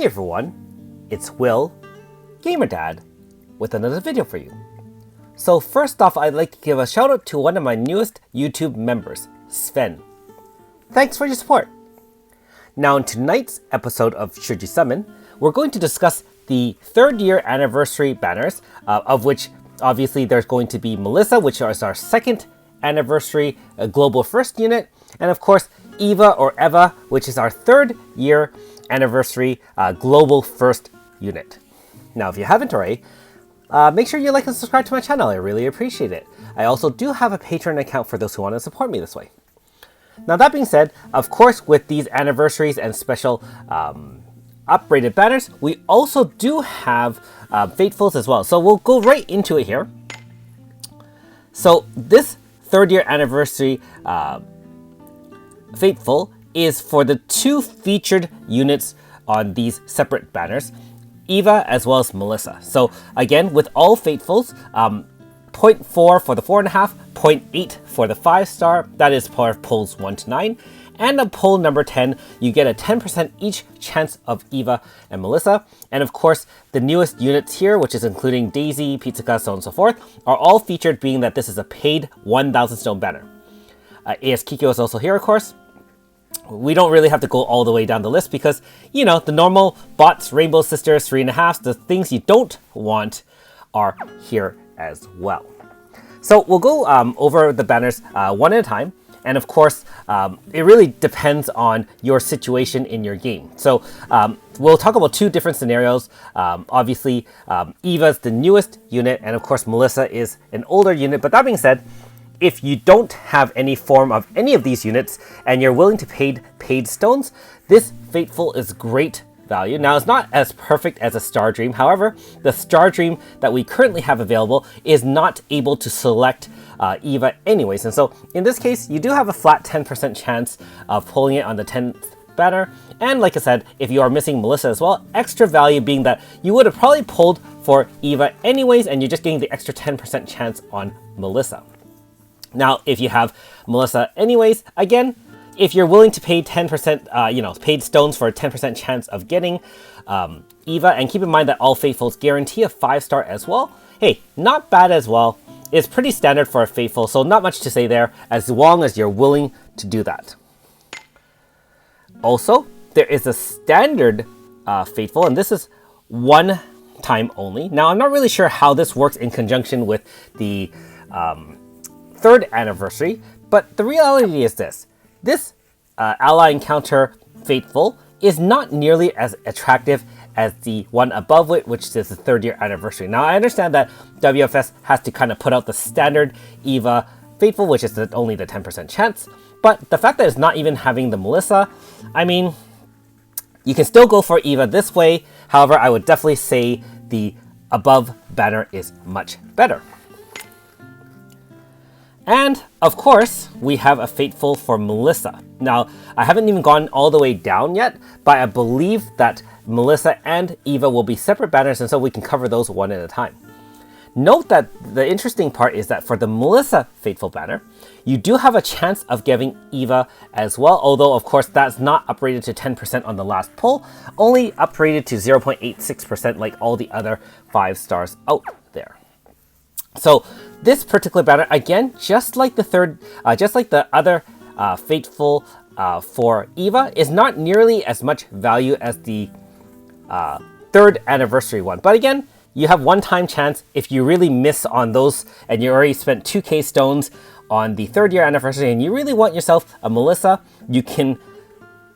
Hey everyone, it's Will, Gamer Dad, with another video for you. So first off, I'd like to give a shout out to one of my newest YouTube members, Sven. Thanks for your support. Now in tonight's episode of Should You Summon, we're going to discuss the 3rd year anniversary banners, of which obviously there's going to be Melissa, which is our 2nd anniversary global 1st unit, and of course Eva or Eva, which is our 3rd year anniversary global 1st unit. Now if you haven't already, make sure you like and subscribe to my channel. I really appreciate it. I also do have a Patreon account for those who want to support me this way. Now that being said, of course with these anniversaries and special upgraded banners, we also do have Fatefuls as well. So we'll go right into it here. So this 3rd year anniversary Fateful is for the 2 featured units on these separate banners, Eva as well as Melissa. So again, with all Fatefuls, 0.4 for the 4.5, 0.8 for the 5-star, that is for polls 1 to 9, and on poll number 10, you get a 10% each chance of Eva and Melissa. And of course, the newest units here, which is including Daisy, Pizzica, so on and so forth, are all featured, being that this is a paid 1,000 stone banner. AS Kikyo is also here, of course. We don't really have to go all the way down the list because, you know, the normal bots, Rainbow Sisters, 3.5s, the things you don't want are here as well. So we'll go over the banners one at a time. And of course, it really depends on your situation in your game. So we'll talk about 2 different scenarios. Obviously, Eva's the newest unit, and of course, Melissa is an older unit. But that being said, if you don't have any form of any of these units and you're willing to pay paid stones, this Fateful is great value. Now, it's not as perfect as a Star Dream. However, the Star Dream that we currently have available is not able to select Eva anyways. And so in this case, you do have a flat 10% chance of pulling it on the 10th banner. And like I said, if you are missing Melissa as well, extra value being that you would have probably pulled for Eva anyways, and you're just getting the extra 10% chance on Melissa. Now, if you have Melissa anyways, again, if you're willing to pay 10%, paid stones for a 10% chance of getting Eva, and keep in mind that all Fatefuls guarantee a 5-star as well, hey, not bad as well. It's pretty standard for a Fateful, so not much to say there, as long as you're willing to do that. Also, there is a standard Fateful, and this is 1 time only. Now, I'm not really sure how this works in conjunction with the 3rd anniversary, but the reality is this. This ally encounter Fateful is not nearly as attractive as the one above it, which is the 3rd year anniversary. Now, I understand that WFS has to kind of put out the standard Eva Fateful, which is only the 10% chance, but the fact that it's not even having the Melissa, I mean, you can still go for Eva this way. However, I would definitely say the above banner is much better. And of course, we have a Fateful for Melissa. Now, I haven't even gone all the way down yet, but I believe that Melissa and Eva will be separate banners, and so we can cover those one at a time. Note that the interesting part is that for the Melissa Fateful banner, you do have a chance of getting Eva as well, although of course that's not upgraded to 10% on the last pull, only upgraded to 0.86% like all the other 5-stars out there. So this particular banner, again, just like the other Fateful for Eva, is not nearly as much value as the 3rd anniversary one. But again, you have 1-time chance. If you really miss on those and you already spent 2k stones on the 3rd year anniversary and you really want yourself a Melissa, you can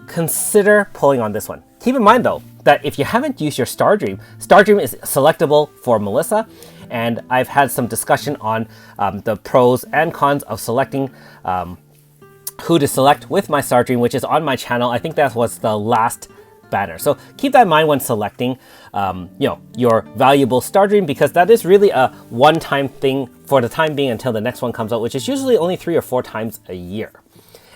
consider pulling on this one. Keep in mind though, that if you haven't used your Star Dream is selectable for Melissa. And I've had some discussion on the pros and cons of selecting who to select with my Star Dream, which is on my channel. I think that was the last banner. So keep that in mind when selecting your valuable Star Dream, because that is really a 1-time thing for the time being until the next one comes out, which is usually only 3 or 4 times a year.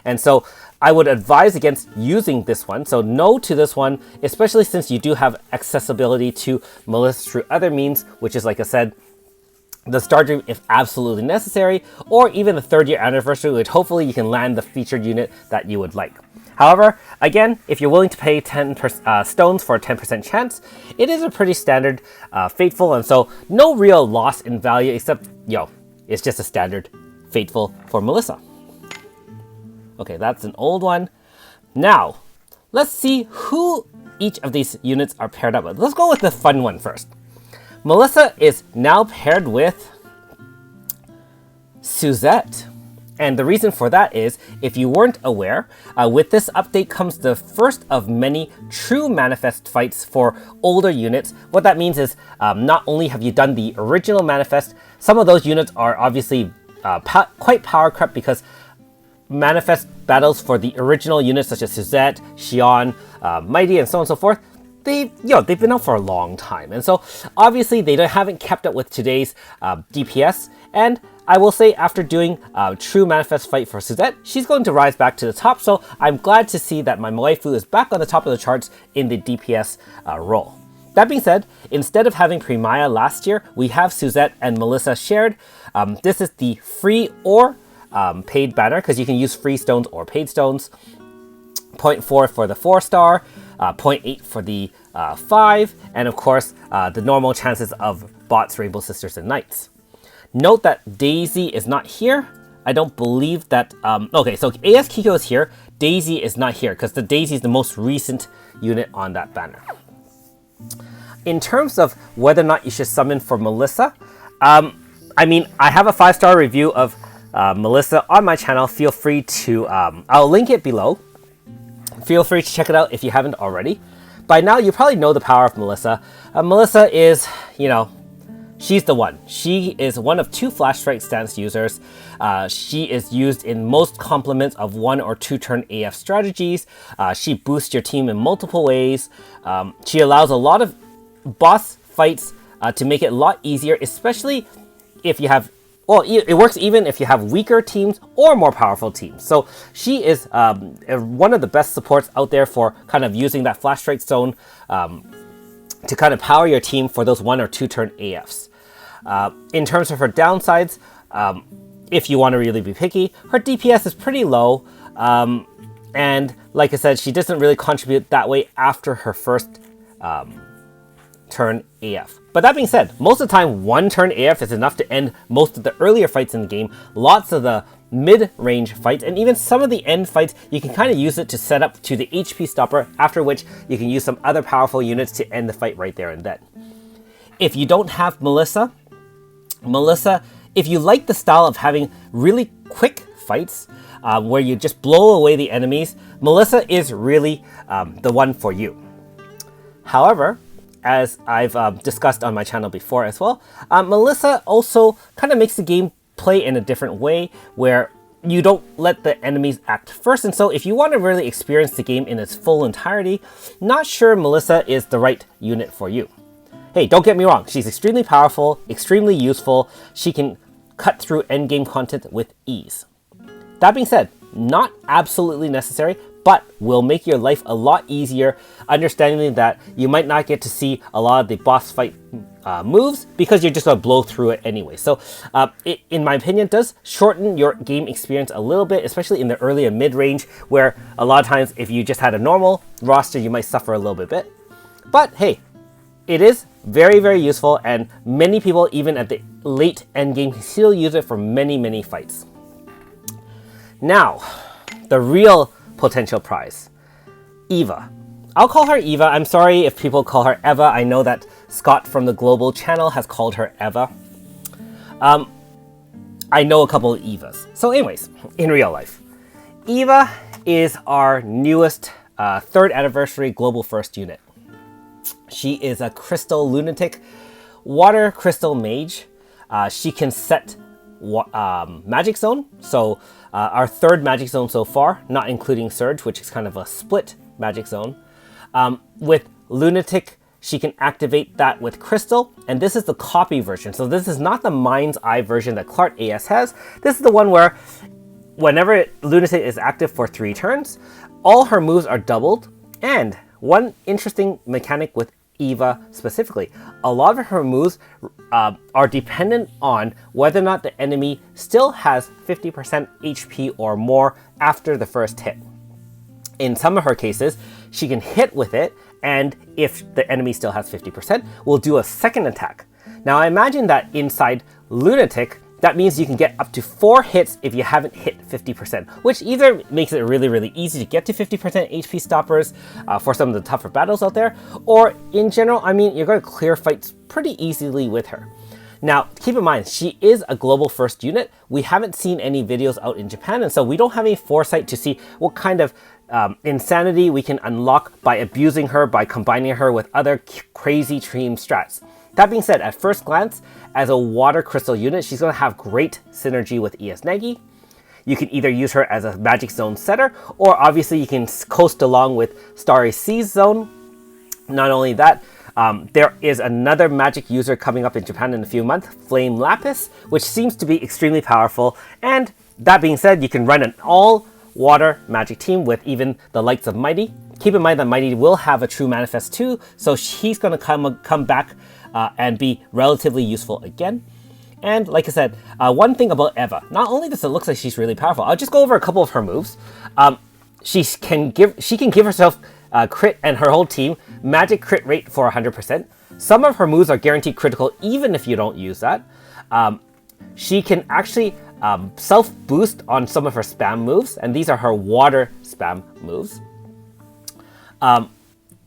And so I would advise against using this one. So no to this one, especially since you do have accessibility to Melissa through other means, which is, like I said, the Star Dream if absolutely necessary, or even the 3rd year anniversary, which hopefully you can land the featured unit that you would like. However, again, if you're willing to pay 10 stones for a 10% chance, it is a pretty standard Fateful, and so no real loss in value except, it's just a standard Fateful for Melissa. Okay, that's an old one. Now, let's see who each of these units are paired up with. Let's go with the fun one first. Melissa is now paired with Suzette. And the reason for that is, if you weren't aware, with this update comes the first of many true manifest fights for older units. What that means is, not only have you done the original manifest, some of those units are obviously quite power crept because manifest battles for the original units such as Suzette, Xion, Mighty, and so on and so forth, they've been out for a long time. And so obviously they haven't kept up with today's DPS. And I will say, after doing a true manifest fight for Suzette, she's going to rise back to the top. So I'm glad to see that my waifu is back on the top of the charts in the DPS role. That being said, instead of having Primaya last year, we have Suzette and Melissa shared. This is the free or paid banner, because you can use free stones or paid stones. 0.4 for the 4-star, 0.8 for the 5, and of course the normal chances of bots, Rainbow Sisters, and Knights. Note that Daisy is not here. I don't believe that... okay, so AS Kiko is here. Daisy is not here because the Daisy is the most recent unit on that banner. In terms of whether or not you should summon for Melissa, I have a 5-star review of Melissa on my channel. Feel free to... I'll link it below. Feel free to check it out if you haven't already. By now, you probably know the power of Melissa. Melissa is, she's the one. She is one of 2 Flash Strike stance users. She is used in most complements of 1 or 2 turn AF strategies. She boosts your team in multiple ways. She allows a lot of boss fights to make it a lot easier, especially if you have... Well, it works even if you have weaker teams or more powerful teams. So she is one of the best supports out there for kind of using that Flash Strike Zone to kind of power your team for those 1 or 2 turn AFs. In terms of her downsides, if you want to really be picky, her DPS is pretty low. And like I said, she doesn't really contribute that way after her first turn AF. But that being said, most of the time, 1 turn AF is enough to end most of the earlier fights in the game. Lots of the mid-range fights, and even some of the end fights, you can kind of use it to set up to the HP stopper, after which you can use some other powerful units to end the fight right there and then. If you don't have Melissa, if you like the style of having really quick fights, where you just blow away the enemies, Melissa is really the one for you. However, as I've discussed on my channel before as well, Melissa also kind of makes the game play in a different way, where you don't let the enemies act first. And so if you want to really experience the game in its full entirety, not sure Melissa is the right unit for you. Hey, don't get me wrong, she's extremely powerful, extremely useful. She can cut through endgame content with ease. That being said, not absolutely necessary, but will make your life a lot easier, understanding that you might not get to see a lot of the boss fight moves because you're just going to blow through it anyway. So it, in my opinion, does shorten your game experience a little bit, especially in the early and mid-range, where a lot of times if you just had a normal roster, you might suffer a little bit. But hey, it is very, very useful, and many people, even at the late end game, can still use it for many, many fights. Now, the real potential prize, Eva. I'll call her Eva. I'm sorry if people call her Eva. I know that Scott from the Global channel has called her Eva. I know a couple of Evas. So anyways, in real life, Eva is our newest 3rd anniversary Global First unit. She is a Crystal Lunatic Water Crystal Mage. She can set Magic Zone. So our 3rd Magic Zone so far, not including Surge, which is kind of a split Magic Zone. With Lunatic, she can activate that with Crystal, and this is the copy version. So this is not the Mind's Eye version that Clark AS has. This is the one where whenever Lunatic is active for 3 turns, all her moves are doubled. And one interesting mechanic with Eva specifically, a lot of her moves are dependent on whether or not the enemy still has 50% HP or more after the first hit. In some of her cases, she can hit with it, and if the enemy still has 50%, will do a second attack. Now I imagine that inside Lunatic, that means you can get up to 4 hits if you haven't hit 50%, which either makes it really, really easy to get to 50% HP stoppers for some of the tougher battles out there, or in general, I mean, you're going to clear fights pretty easily with her. Now, keep in mind, she is a global first unit. We haven't seen any videos out in Japan, and so we don't have any foresight to see what kind of insanity we can unlock by abusing her, by combining her with other crazy team strats. That being said, at first glance, as a water crystal unit, she's going to have great synergy with ES Nagi. You can either use her as a Magic Zone setter, or obviously you can coast along with Starry Seas Zone. Not only that, there is another magic user coming up in Japan in a few months, Flame Lapis, which seems to be extremely powerful. And that being said, you can run an all-water magic team with even the likes of Mighty. Keep in mind that Mighty will have a true manifest too, so he's going to come back and be relatively useful again. And like I said, one thing about Eva, not only does it look like she's really powerful, I'll just go over a couple of her moves. She can give herself crit and her whole team magic crit rate for 100%. Some of her moves are guaranteed critical even if you don't use that. She can actually self-boost on some of her spam moves, and these are her water spam moves.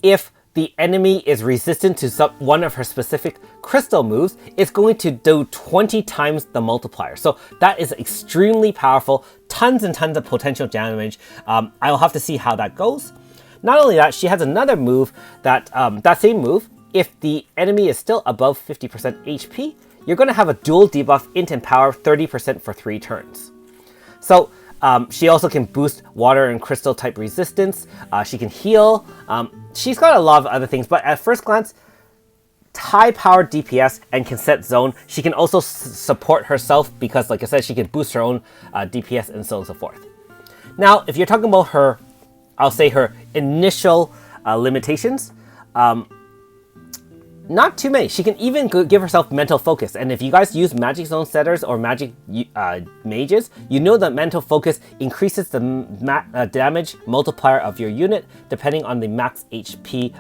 If the enemy is resistant to one of her specific crystal moves, it's going to do 20 times the multiplier. So that is extremely powerful, tons and tons of potential damage. I'll have to see how that goes. Not only that, she has another move that, that same move, if the enemy is still above 50% HP, you're going to have a dual debuff int and power 30% for 3 turns. So she also can boost water and crystal type resistance. She can heal. She's got a lot of other things, but at first glance, high powered DPS and can set zone. She can also support herself because, like I said, she can boost her own DPS and so on and so forth. Now, if you're talking about her, I'll say her initial limitations, not too many. She can even give herself mental focus. And if you guys use Magic Zone setters or Magic mages, you know that mental focus increases the damage multiplier of your unit depending on the max MP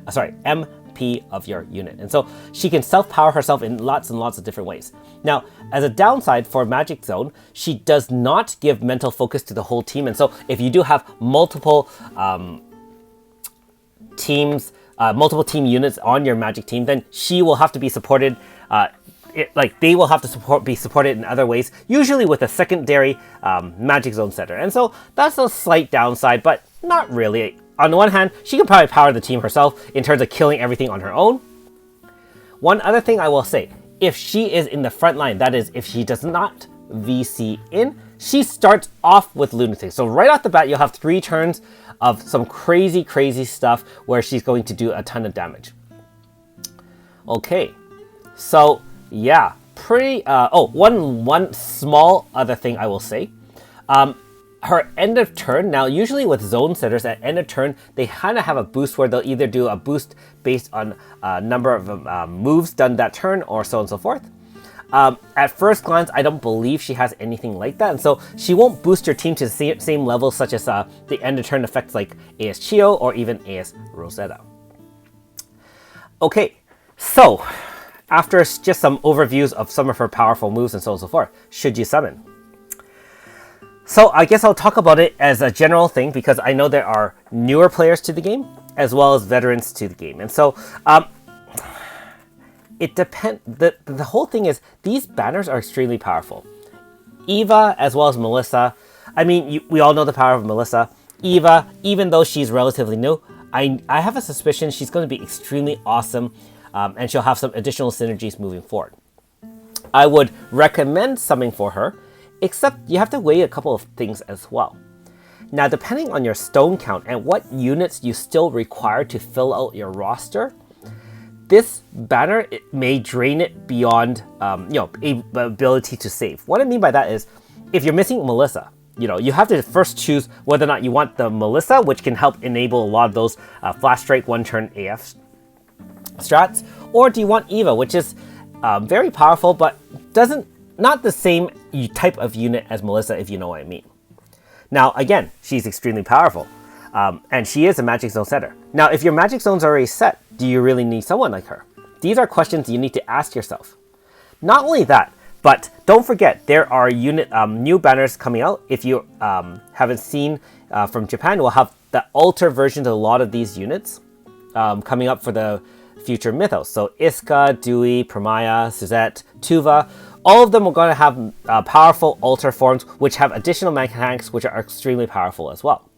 of your unit. And so she can self-power herself in lots and lots of different ways. Now, as a downside for Magic Zone, she does not give mental focus to the whole team. And so if you do have multiple multiple team units on your magic team, then she will have to be supported, they will have to be supported in other ways, usually with a secondary Magic Zone setter. And so that's a slight downside, but not really. On the one hand, she can probably power the team herself in terms of killing everything on her own. One other thing I will say, if she is in the front line, that is, if she does not VC in, she starts off with Lunatic. So right off the bat, you'll have 3 turns of some crazy stuff where she's going to do a ton of damage. Okay, so yeah, pretty, one small other thing I will say. Her end of turn, now usually with zone setters at end of turn, they kind of have a boost where they'll either do a boost based on a number of moves done that turn or so on and so forth. At first glance, I don't believe she has anything like that, and so she won't boost your team to the same level, such as the end of turn effects like AS Chio or even AS Rosetta. Okay, so after just some overviews of some of her powerful moves and so on and so forth, should you summon? So I guess I'll talk about it as a general thing because I know there are newer players to the game as well as veterans to the game, and so it depends. The whole thing is these banners are extremely powerful. Eva as well as Melissa. I mean, we all know the power of Melissa. Eva, even though she's relatively new, I have a suspicion she's going to be extremely awesome, and she'll have some additional synergies moving forward. I would recommend summoning for her, except you have to weigh a couple of things as well. Now, depending on your stone count and what units you still require to fill out your roster, this banner may drain it beyond ability to save. What I mean by that is, if you're missing Melissa, you have to first choose whether or not you want the Melissa, which can help enable a lot of those flash strike 1-turn AF strats, or do you want Eva, which is very powerful but not the same type of unit as Melissa, if you know what I mean. Now, again, she's extremely powerful. and she is a Magic Zone setter. Now, if your Magic Zone's already set, do you really need someone like her? These are questions you need to ask yourself. Not only that, but don't forget, there are new banners coming out. If you haven't seen from Japan, we'll have the alter versions of a lot of these units coming up for the future mythos. So Iska, Dewey, Premia, Suzette, Tuva, all of them are going to have powerful alter forms which have additional mechanics which are extremely powerful as well.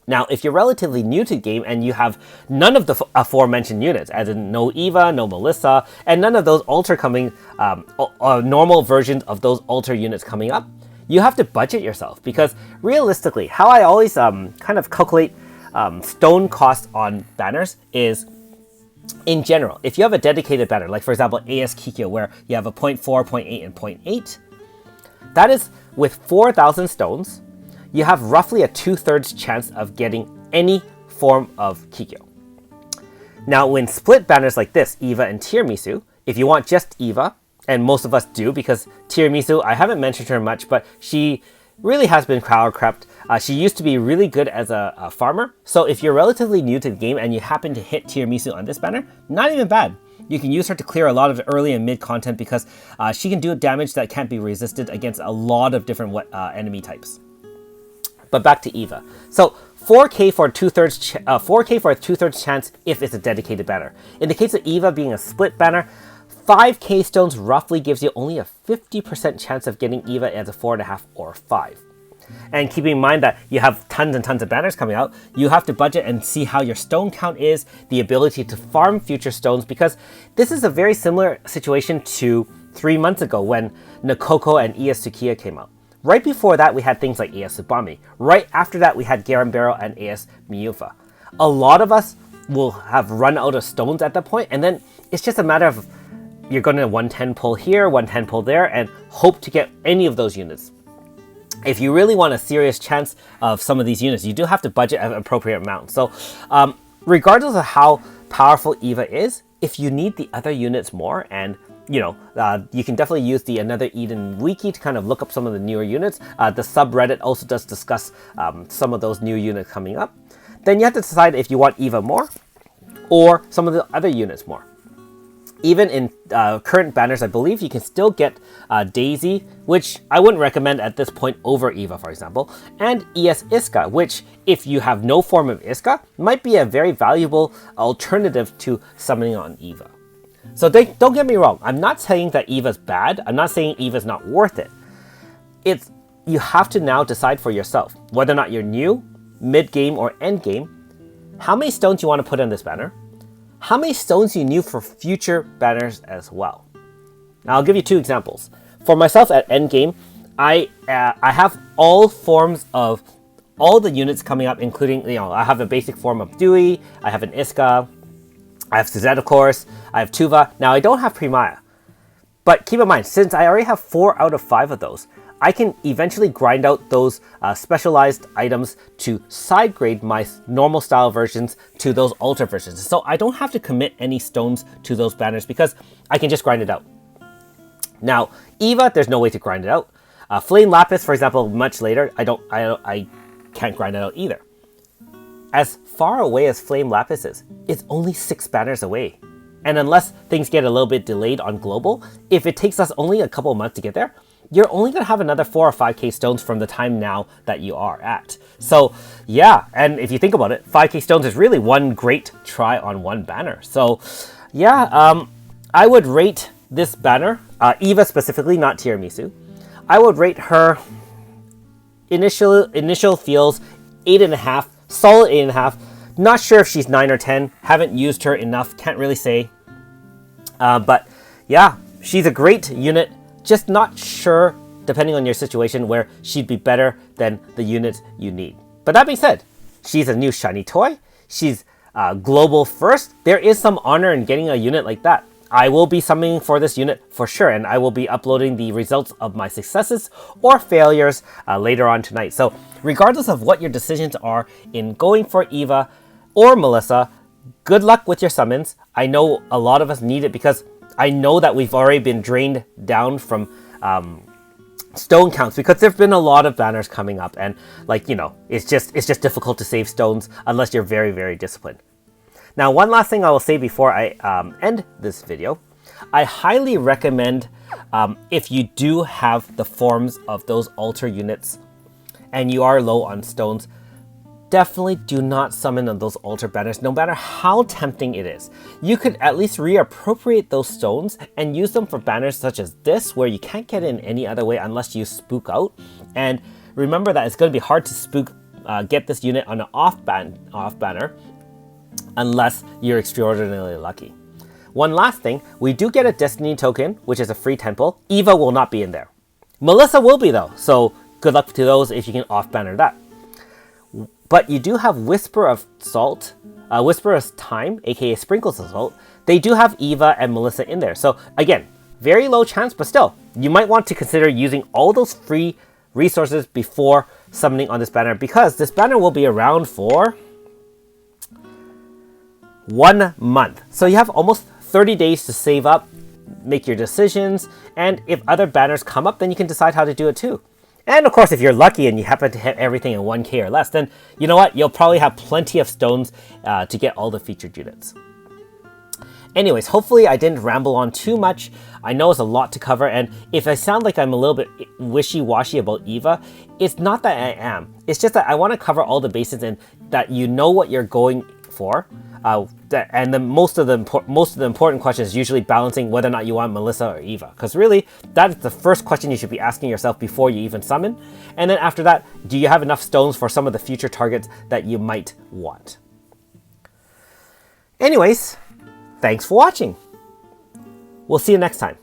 Now, if you're relatively new to the game and you have none of the aforementioned units, as in no Eva, no Melissa, and none of those normal versions of those alter units coming up, you have to budget yourself, because realistically, how I always kind of calculate stone cost on banners is, in general, if you have a dedicated banner, like for example AS Kikyo, where you have a 0.4, 0.8, and 0.8, that is with 4,000 stones, you have roughly a 2/3 chance of getting any form of Kikyo. Now, when split banners like this, Eva and Tiramisu, if you want just Eva, and most of us do, because Tiramisu, I haven't mentioned her much, but she really has been power crept. She used to be really good as a farmer, so if you're relatively new to the game and you happen to hit Tiramisu on this banner, not even bad. You can use her to clear a lot of early and mid content, because she can do damage that can't be resisted against a lot of different enemy types. But back to Eva. So 4K for a 2/3 chance if it's a dedicated banner. In the case of Eva being a split banner, 5K stones roughly gives you only a 50% chance of getting Eva as a 4.5 or 5. And keeping in mind that you have tons and tons of banners coming out, you have to budget and see how your stone count is, the ability to farm future stones, because this is a very similar situation to 3 months ago when Nakoko and ES Tsukiya came out. Right before that, we had things like AS Tsubame. Right after that, we had Garambero and AS Miyufa. A lot of us will have run out of stones at that point, and then it's just a matter of you're going to 110 pull here, 110 pull there, and hope to get any of those units. If you really want a serious chance of some of these units, you do have to budget an appropriate amount. So regardless of how powerful Eva is, if you need the other units more, and you can definitely use the Another Eden wiki to kind of look up some of the newer units. The subreddit also does discuss some of those new units coming up. Then you have to decide if you want Eva more or some of the other units more. Even in current banners, I believe you can still get Daisy, which I wouldn't recommend at this point over Eva, for example, and ES Iska, which, if you have no form of Iska, might be a very valuable alternative to summoning on Eva. So don't get me wrong, I'm not saying that Eva's bad, I'm not saying Eva's not worth it. You have to now decide for yourself, whether or not you're new, mid-game, or end-game, how many stones you want to put on this banner, how many stones you need for future banners as well. Now, I'll give you 2 examples. For myself at endgame, I have all forms of all the units coming up, including, I have a basic form of Dewey, I have an Iska, I have Suzette, of course, I have Tuva. Now, I don't have Premia. But keep in mind, since I already have 4 out of 5 of those, I can eventually grind out those specialized items to side grade my normal style versions to those alter versions. So I don't have to commit any stones to those banners, because I can just grind it out. Now, Eva, there's no way to grind it out. Flame Lapis, for example, much later, I can't grind it out either. As far away as Flame Lapis is, it's only 6 banners away. And unless things get a little bit delayed on global, if it takes us only a couple of months to get there, you're only going to have another 4 or 5k stones from the time now that you are at. So yeah, and if you think about it, 5k stones is really one great try on one banner. So yeah, I would rate this banner, Eva specifically, not Tiramisu, I would rate her initial feels 8.5, solid 8.5. Not sure if she's 9 or 10. Haven't used her enough. Can't really say. But yeah, she's a great unit. Just not sure, depending on your situation, where she'd be better than the units you need. But that being said, she's a new shiny toy. She's global first. There is some honor in getting a unit like that. I will be summoning for this unit for sure, and I will be uploading the results of my successes or failures later on tonight. So regardless of what your decisions are in going for Eva or Melissa, good luck with your summons. I know a lot of us need it, because I know that we've already been drained down from stone counts, because there've been a lot of banners coming up, and like, you know, it's just difficult to save stones unless you're very, very disciplined. Now, one last thing I will say before I end this video, I highly recommend if you do have the forms of those altar units and you are low on stones, definitely do not summon on those altar banners, no matter how tempting it is. You could at least reappropriate those stones and use them for banners such as this, where you can't get in any other way unless you spook out. And remember that it's going to be hard to spook get this unit on an off banner unless you're extraordinarily lucky. One last thing, we do get a destiny token, which is a free temple. Eva will not be in there. Melissa will be though, so good luck to those if you can off banner that. But you do have Whisper of Salt, Whisper of Time, aka Sprinkles of Salt. They do have Eva and Melissa in there. So again, very low chance, but still, you might want to consider using all those free resources before summoning on this banner, because this banner will be around for 1 month. So you have almost 30 days to save up, make your decisions, and if other banners come up, then you can decide how to do it too. And of course, if you're lucky and you happen to hit everything in 1k or less, then you know what? You'll probably have plenty of stones to get all the featured units. Anyways, hopefully I didn't ramble on too much. I know it's a lot to cover, and if I sound like I'm a little bit wishy-washy about Eva, it's not that I am. It's just that I want to cover all the bases and that you know what you're going for. And the most of the important question is usually balancing whether or not you want Melissa or Eva, because really that is the first question you should be asking yourself before you even summon. And then after that, do you have enough stones for some of the future targets that you might want? Anyways, thanks for watching. We'll see you next time.